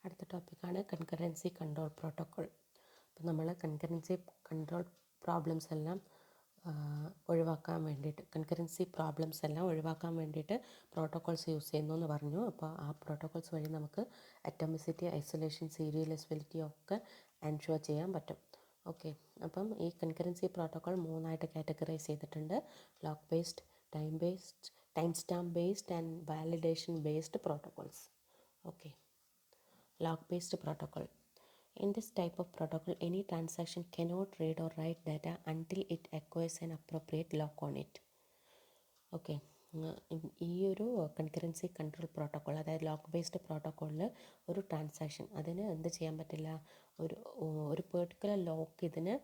അടുത്ത ടോപ്പിക്കാണ് concurrency control protocol. അപ്പോൾ നമ്മൾ കൺകറൻസി കൺട്രോൾ പ്രോബ്ലംസ് എല്ലാം ഒഴിവാക്കാൻ വേണ്ടിയിട്ട് ഒഴിവാക്കാൻ വേണ്ടിയിട്ട് പ്രോട്ടോക്കോൾസ് യൂസ് ചെയ്യുന്നു എന്ന് പറഞ്ഞു. അപ്പോൾ ആ പ്രോട്ടോക്കോൾസ് വഴി നമുക്ക് അറ്റോമിസിറ്റി, ഐസൊലേഷൻ, സീരിയലൈസബിലിറ്റി ഒക്കെ എൻഷുർ ചെയ്യാൻ പറ്റും. ഓക്കെ, അപ്പം ഈ കൺകറൻസി പ്രോട്ടോക്കോൾ മൂന്നായിട്ട് കാറ്റഗറൈസ് ചെയ്തിട്ടുണ്ട്: lock based, time stamp based and validation based protocols. Okay, lock-based protocol. In this type of protocol, any transaction cannot read or write data until it acquires an appropriate lock on it. Okay, ഈ ഒരു concurrency control protocol, അതായത് lock based പ്രോട്ടോക്കോളിൽ ഒരു transaction അതിന് എന്ത് ചെയ്യാൻ പറ്റില്ല, ഒരു particular lock ഇതിന്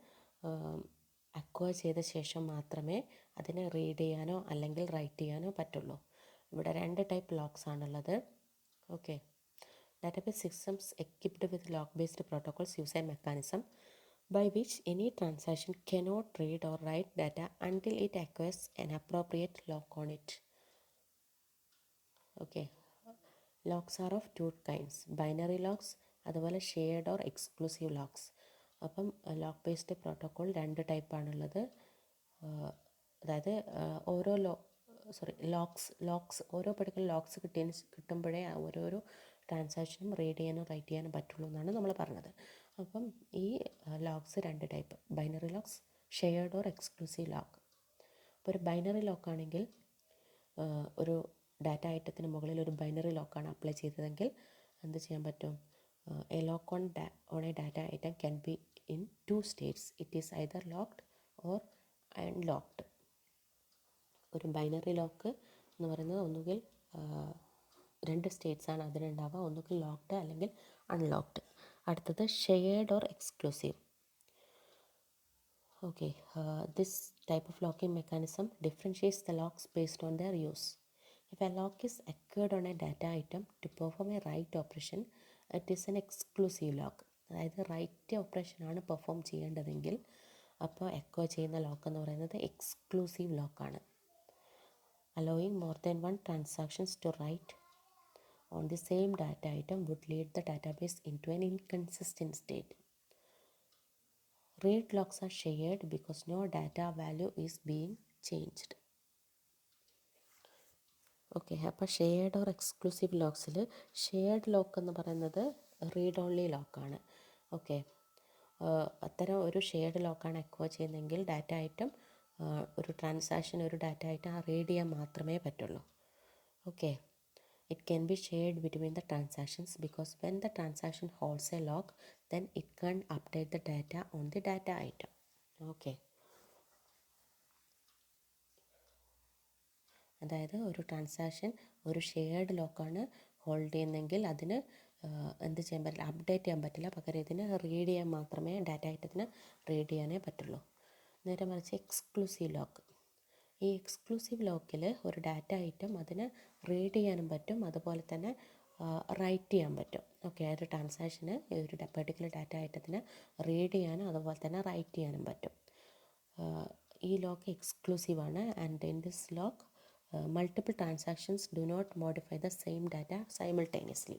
അക്വയർ ചെയ്ത ശേഷം മാത്രമേ അതിനെ റീഡ് ചെയ്യാനോ അല്ലെങ്കിൽ റൈറ്റ് ചെയ്യാനോ പറ്റുള്ളൂ. ഇവിടെ 2 ടൈപ്പ് ലോക്സ് ആണുള്ളത്. Okay, database systems equipped with lock-based protocols use a mechanism by which any transaction cannot read or write data until it acquires an appropriate lock on it. Okay, locks are of 2 kinds: binary locks അതുപോലെ shared or exclusive locks. അപ്പം lock based protocol 2 ടൈപ്പാണുള്ളത്. അതായത് ഓരോ locks ഓരോ particular locks കിട്ടുമ്പോഴേ ഓരോരോ ട്രാൻസാക്ഷനും read ചെയ്യാനോ right ചെയ്യാനോ പറ്റുള്ളൂ എന്നാണ് നമ്മൾ പറഞ്ഞത്. അപ്പം ഈ locks 2 type: binary locks, shared or exclusive lock. അപ്പോൾ ഒരു ബൈനറി ലോക്കാണെങ്കിൽ ഒരു ഡാറ്റ ഐറ്റത്തിന് മുകളിൽ ഒരു ബൈനറി ലോക്കാണ് അപ്ലൈ ചെയ്തതെങ്കിൽ എന്ത് ചെയ്യാൻ പറ്റും? A lock on a data item can be in 2 States. It is either locked or unlocked. ഒരു ബൈനറി ലോക്ക് എന്ന് പറയുന്നത് ഒന്നുകിൽ 2 സ്റ്റേറ്റ്സാണ് അതിനുണ്ടാവുക, ഒന്നുകിൽ ലോക്ക്ഡ് അല്ലെങ്കിൽ അൺലോക്ക്ഡ്. അടുത്തത് shared or exclusive. Okay, this type of locking mechanism differentiates the locks based on their use. If a lock is acquired on a data item to perform a write operation, it is an exclusive lock. അതായത് write ഓപ്പറേഷനാണ് perform ചെയ്യേണ്ടതെങ്കിൽ അപ്പോൾ acquire ചെയ്യുന്ന lock എന്ന് പറയുന്നത് exclusive ലോക്കാണ്. allowing more than one transactions to write on the same data item would lead the database into an inconsistent state. Read locks are shared because no data value is being changed. Okay, അപ്പോൾ shared or exclusive ലോക്സിൽ shared lock എന്ന് പറയുന്നത് read only ലോക്കാണ്. Okay, അത്തരം ഒരു shared ലോക്കാണ് acquire ചെയ്യുന്നതെങ്കിൽ data item ഒരു ട്രാൻസാക്ഷൻ ഒരു ഡാറ്റ ഐറ്റം റീഡ് ചെയ്യാൻ മാത്രമേ പറ്റുള്ളൂ. Okay, it can be shared between the transactions because when the transaction holds a lock then it can update the data on the data item. Okay, അതായത് ഒരു transaction ഒരു shared ലോക്കാണ് hold ചെയ്യുന്നതെങ്കിൽ അതിന് എന്ത് ചെയ്യാൻ പറ്റില്ല, അപ്ഡേറ്റ് ചെയ്യാൻ പറ്റില്ല. പകരം ഇതിന് റീഡ് ചെയ്യാൻ മാത്രമേ ഡാറ്റ ഐറ്റത്തിന് റീഡ് ചെയ്യാനേ പറ്റുള്ളൂ. നേരെ മറിച്ച് എക്സ്ക്ലൂസീവ് ലോക്ക്, ഈ എക്സ്ക്ലൂസീവ് ലോക്കിൽ ഒരു ഡാറ്റ ഐറ്റം അതിന് റീഡ് ചെയ്യാനും പറ്റും, അതുപോലെ തന്നെ റൈറ്റ് ചെയ്യാൻ പറ്റും. ഓക്കെ, ഒരു ട്രാൻസാക്ഷന് ഒരു പെർട്ടിക്കുലർ ഡാറ്റ ഐറ്റത്തിന് റീഡ് ചെയ്യാനും അതുപോലെ തന്നെ റൈറ്റ് ചെയ്യാനും പറ്റും. ഈ ലോക്ക് എക്സ്ക്ലൂസീവാണ്. And in this lock multiple transactions do not modify the same data simultaneously.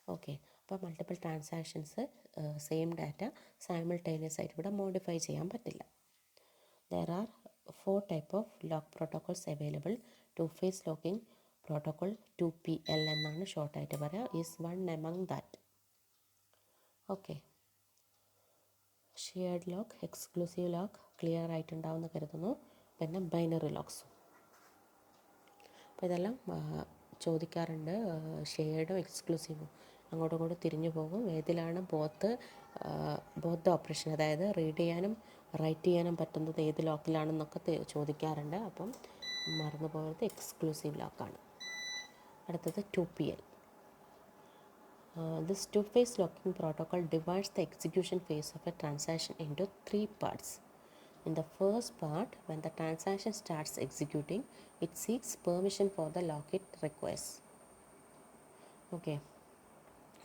Okay, അപ്പോൾ multiple transactions same data simultaneous ആയിട്ട് ഇവിടെ മോഡിഫൈ ചെയ്യാൻ പറ്റില്ല. There are 4 type of lock protocols available. Two-phase locking protocol 2PL എന്നാണ് ഷോർട്ടായിട്ട് പറയുക, is one among that. Okay, shared lock, exclusive lock clear ആയിട്ടുണ്ടാവുമെന്ന് കരുതുന്നു. പിന്നെ ബൈനറി ലോക്സും. അപ്പോൾ ഇതെല്ലാം ചോദിക്കാറുണ്ട്. ഷെയർഡും എക്സ്ക്ലൂസീവും അങ്ങോട്ടും ഇങ്ങോട്ടും തിരിഞ്ഞു പോകും. ഏതിലാണ് ബോത്ത് ദ ഓപ്പറേഷൻ, അതായത് റീഡ് ചെയ്യാനും റൈറ്റ് ചെയ്യാനും പറ്റുന്നത് ഏത് ലോക്കിലാണെന്നൊക്കെ ചോദിക്കാറുണ്ട്. അപ്പം മറന്നു പോയത് എക്സ്ക്ലൂസീവ് ലോക്കാണ്. അടുത്തത് 2PL. This two-phase locking protocol divides the execution phase of a transaction into 3 parts. In the first part, when the transaction starts executing, it seeks permission for the lock it requires. Okay,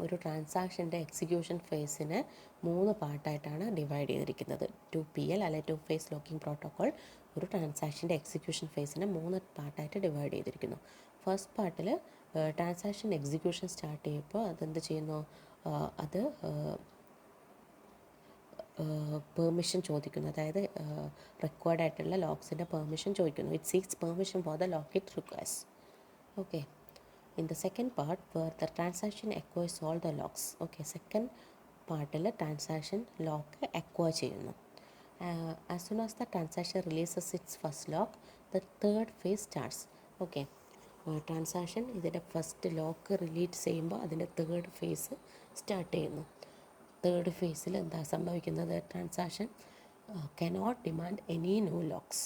ഒരു ട്രാൻസാക്ഷൻ്റെ execution ഫേസിനെ 3 പാർട്ടായിട്ടാണ് divide ചെയ്തിരിക്കുന്നത്. 2PL അല്ലെങ്കിൽ 2 phase locking protocol ഒരു ട്രാൻസാക്ഷൻ്റെ execution ഫേസിനെ 3 പാർട്ടായിട്ട് divide ചെയ്തിരിക്കുന്നു. First പാർട്ടിൽ transaction execution start ചെയ്യുമ്പോൾ അതെന്ത് ചെയ്യുന്നു, അത് പെർമിഷൻ ചോദിക്കുന്നു, അതായത് റിക്വയർഡ് ആയിട്ടുള്ള ലോക്സിൻ്റെ പെർമിഷൻ ചോദിക്കുന്നു. It seeks permission for the lock it requires. Okay, in the second part where the transaction acquires all the locks. Okay, second പാർട്ടിൽ ട്രാൻസാക്ഷൻ ലോക്ക് അക്വയർ ചെയ്യുന്നു. As soon as the transaction releases its first lock the third phase starts. Okay, transaction ഇതിൻ്റെ first lock release ചെയ്യുമ്പോൾ അതിൻ്റെ third phase start ചെയ്യുന്നു. Third ഫേസിൽ എന്താ സംഭവിക്കുന്നത്, transaction cannot demand any new locks.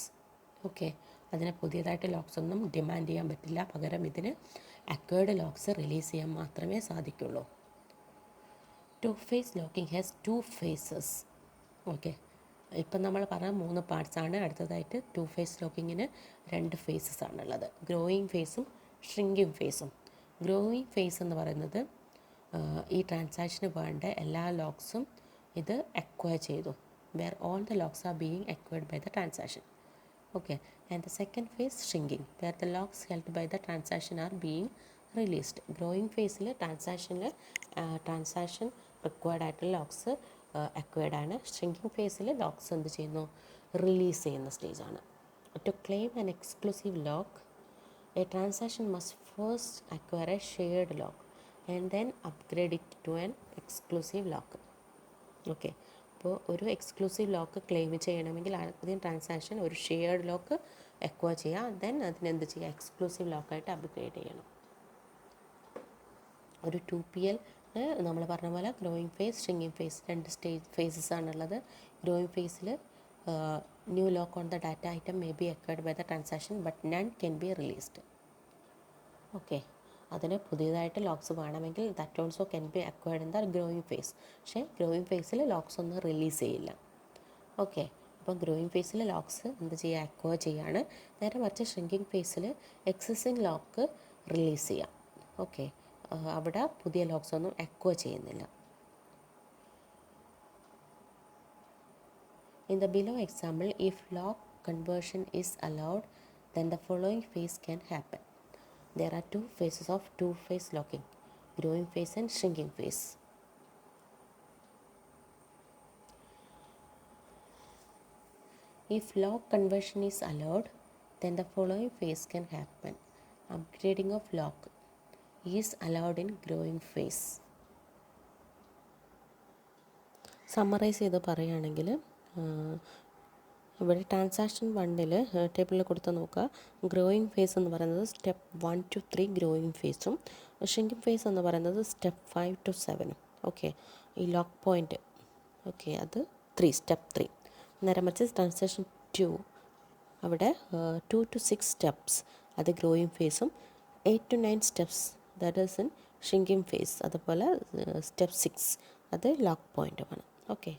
Okay, അതിന് പുതിയതായിട്ട് ലോക്സ് ഒന്നും ഡിമാൻഡ് ചെയ്യാൻ പറ്റില്ല, പകരം ഇതിന് അക്വേർഡ് ലോക്സ് റിലീസ് ചെയ്യാൻ മാത്രമേ സാധിക്കുള്ളൂ. Two phase locking has two phases. Okay, ഇപ്പം നമ്മൾ പറഞ്ഞ 3 പാർട്സാണ്. അടുത്തതായിട്ട് ടു ഫേസ് ലോക്കിങ്ങിന് 2 ഫേസസ് ആണുള്ളത്, ഗ്രോയിങ് ഫേസും ഷ്രിങ്കിങ് ഫേസും. ഗ്രോയിങ് ഫേസ് എന്ന് പറയുന്നത് ഈ ട്രാൻസാക്ഷന് വേണ്ട എല്ലാ ലോക്സും ഇത് അക്വയർ ചെയ്തു, where all the locks are being acquired by the transaction. Okay, and the second phase shrinking, where the locks held by the transaction are being released. Growing phase transaction required ആയിട്ടുള്ള locks acquired ആണ്. Shrinking ഫേസിൽ locks എന്ത് ചെയ്യുന്നു, release ചെയ്യുന്ന സ്റ്റേജാണ്. To claim an exclusive lock a transaction must first acquire a shared lock and then upgrade it to an exclusive lock. Okay, അപ്പോൾ ഒരു exclusive lock claim ചെയ്യണമെങ്കിൽ ആദ്യം ട്രാൻസാക്ഷൻ ഒരു ഷെയർഡ് ലോക്ക് അക്വയർ ചെയ്യുക, ദെൻ അതിനെന്ത് ചെയ്യുക, എക്സ്ക്ലൂസീവ് ലോക്കായിട്ട് അപ്ഗ്രേഡ് ചെയ്യണം. ഒരു 2PL നമ്മൾ പറഞ്ഞ പോലെ growing phase, shrinking phase, 2 phases ആണുള്ളത്. ഗ്രോയിങ് ഫേസിൽ new lock on the data item may be acquired by the transaction but none can be released. Okay, അതിന് പുതിയതായിട്ട് ലോക്സ് വേണമെങ്കിൽ that also can be acquired in the growing phase. പക്ഷേ growing ഫേസിൽ locks ഒന്നും release ചെയ്യില്ല. Okay, അപ്പോൾ growing ഫേസിൽ locks എന്ത് ചെയ്യുക, അക്വയർ ചെയ്യാണ്. നേരെ മറിച്ച് ഷ്രിങ്കിങ് ഫേസിൽ എക്സിസ്റ്റിംഗ് ലോക്ക് റിലീസ് ചെയ്യാം. ഓക്കെ, അവിടെ പുതിയ ലോക്സ് ഒന്നും അക്വയർ ചെയ്യുന്നില്ല. In the below example, if lock conversion is allowed, then the following phase can happen. There are 2 phases of two-phase locking, growing phase and shrinking phase. If lock conversion is allowed, then the following phase can happen. Upgrading of lock is allowed in growing phase. Summarise ചെയ്ത് പറയുകയാണെങ്കിൽ ഇവിടെ transaction 1ൽ ടേബിളിൽ കൊടുത്ത് നോക്കുക, growing phase എന്ന് പറയുന്നത് step 1 to 3 growing ഫേസും ഷ്രിങ്കിങ് ഫേസ് എന്ന് പറയുന്നത് സ്റ്റെപ്പ് 5 to 7. ഓക്കെ, ഈ ലോക്ക് പോയിൻ്റ് ഓക്കെ അത് സ്റ്റെപ്പ് 3. നേരെ മറിച്ച് ട്രാൻസാക്ഷൻ 2 അവിടെ 2 to 6 സ്റ്റെപ്സ് അത് ഗ്രോയിങ് ഫേസും 8 to 9 steps that is in shrinking phase. അതുപോലെ സ്റ്റെപ്പ് 6 അത് ലോക്ക് പോയിൻറ്റുമാണ്. ഓക്കെ.